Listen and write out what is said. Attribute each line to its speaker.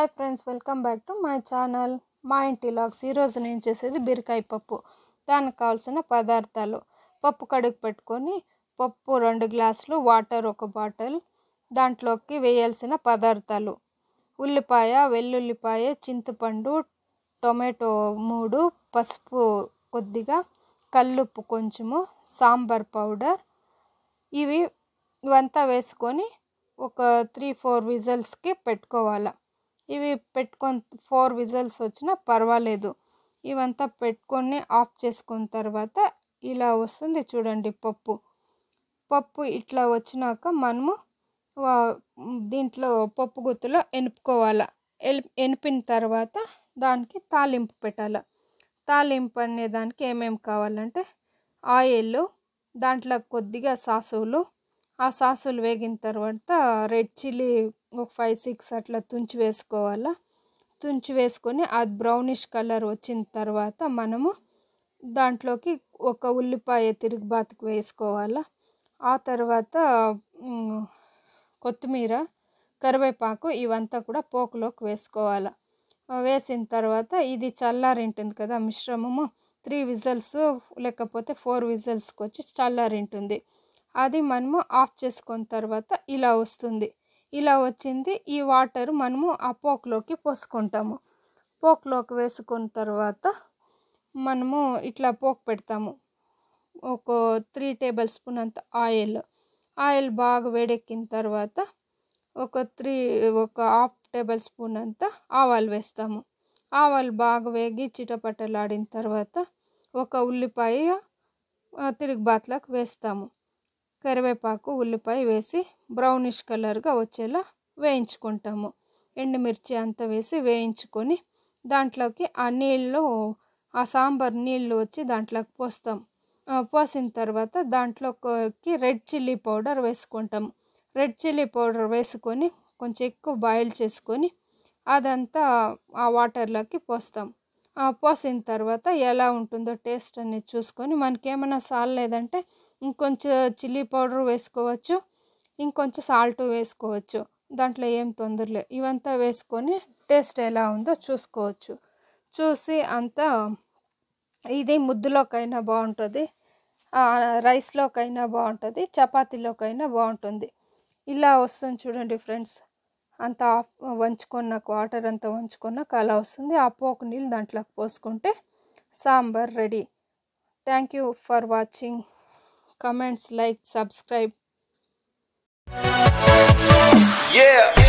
Speaker 1: Hi friends, welcome back to my channel మా ఇంటి logs. ఈరోజు నేను చేసేది బీరకాయ పప్పు. దానికి కావాల్సిన పదార్థాలు: పప్పు కడుగు పెట్టుకొని, పప్పు 2 గ్లాసులు, వాటర్ 1 బాటిల్, దాంట్లోకి వేయాల్సిన పదార్థాలు: ఉల్లిపాయ, వెల్లుల్లిపాయ, చింతపండు, టొమాటో 3, పసుపు కొద్దిగా, కల్లుప్పు కొంచెము, సాంబార్ పౌడర్. ఇవంతా వేసుకొని ఒక 3-4 విజిల్స్కి పెట్టుకోవాలి. ఇవి పెట్టుకొని 4 విజిల్స్ వచ్చినా పర్వాలేదు. ఇవంతా పెట్టుకొని ఆఫ్ చేసుకున్న తర్వాత ఇలా వస్తుంది చూడండి పప్పు ఇట్లా వచ్చినాక మనము దీంట్లో పప్పు గుత్తులో ఎనుపుకోవాలి. ఎనిపిన తర్వాత దానికి తాలింపు పెట్టాలి. తాలింపు అనే దానికి ఏమేమి కావాలంటే ఆయిల్, దాంట్లో కొద్దిగా సాసులు, ఆ సాసులు వేగిన తర్వాత రెడ్ చిల్లీ ఒక 5-6 అట్లా తుంచి వేసుకోవాలి. తుంచి వేసుకొని అది బ్రౌనిష్ కలర్ వచ్చిన తర్వాత మనము దాంట్లోకి ఒక ఉల్లిపాయ తిరుగుబాతుకు వేసుకోవాలి. ఆ తర్వాత కొత్తిమీర, కరివేపాకు ఇవంతా కూడా పోకులోకి వేసుకోవాలి. వేసిన తర్వాత ఇది చల్లారింటుంది కదా మిశ్రమము, 3 విజిల్స్ లేకపోతే 4 విజిల్స్కి వచ్చి చల్లారింటుంది. అది మనము ఆఫ్ చేసుకున్న తర్వాత ఇలా వస్తుంది. ఇలా వచ్చింది. ఈ వాటర్ మనము ఆ పోకులోకి పోసుకుంటాము. పోకులోకి వేసుకున్న తర్వాత మనము ఇట్లా పోకు పెడతాము. ఒక 3 టేబుల్ స్పూన్ అంత ఆయిల్ బాగా వేడెక్కిన తర్వాత ఒక 1/2 టేబుల్ స్పూన్ అంత ఆవాలు వేస్తాము. ఆవాలు బాగా వేగి చిటపటలాడిన తర్వాత ఒక ఉల్లిపాయ తిరుగుబాతులకు వేస్తాము. కరివేపాకు, ఉల్లిపాయ వేసి బ్రౌనిష్ కలర్గా వచ్చేలా వేయించుకుంటాము. ఎండుమిర్చి అంతా వేసి వేయించుకొని దాంట్లోకి ఆ సాంబార్ నీళ్ళు వచ్చి దాంట్లోకి పోస్తాం. పోసిన తర్వాత దాంట్లోకి రెడ్ చిల్లీ పౌడర్ వేసుకుంటాము. రెడ్ చిల్లీ పౌడర్ వేసుకొని కొంచెం ఎక్కువ బాయిల్ చేసుకొని అదంతా ఆ వాటర్లోకి పోస్తాం. పోసిన తర్వాత ఎలా ఉంటుందో టేస్ట్ అనేది చూసుకొని మనకేమైనా సాలేదంటే ఇంకొంచెం చిల్లీ పౌడర్ వేసుకోవచ్చు, ఇంకొంచెం సాల్ట్ వేసుకోవచ్చు. దాంట్లో ఏం తొందరలే. ఇవంతా వేసుకొని టేస్ట్ ఎలా ఉందో చూసుకోవచ్చు. చూసి అంతా ఇది ముద్దులోకైనా బాగుంటుంది, రైస్లోకైనా బాగుంటుంది, చపాతీలోకైనా బాగుంటుంది. ఇలా వస్తుంది చూడండి ఫ్రెండ్స్. అంతా వంచుకున్నాక వాటర్ అంతా వంచుకున్నాక అలా వస్తుంది. ఆ పోకు నీళ్ళు దాంట్లోకి పోసుకుంటే sambar ready. Thank you for watching. Comments, like, subscribe.
Speaker 2: Yeah.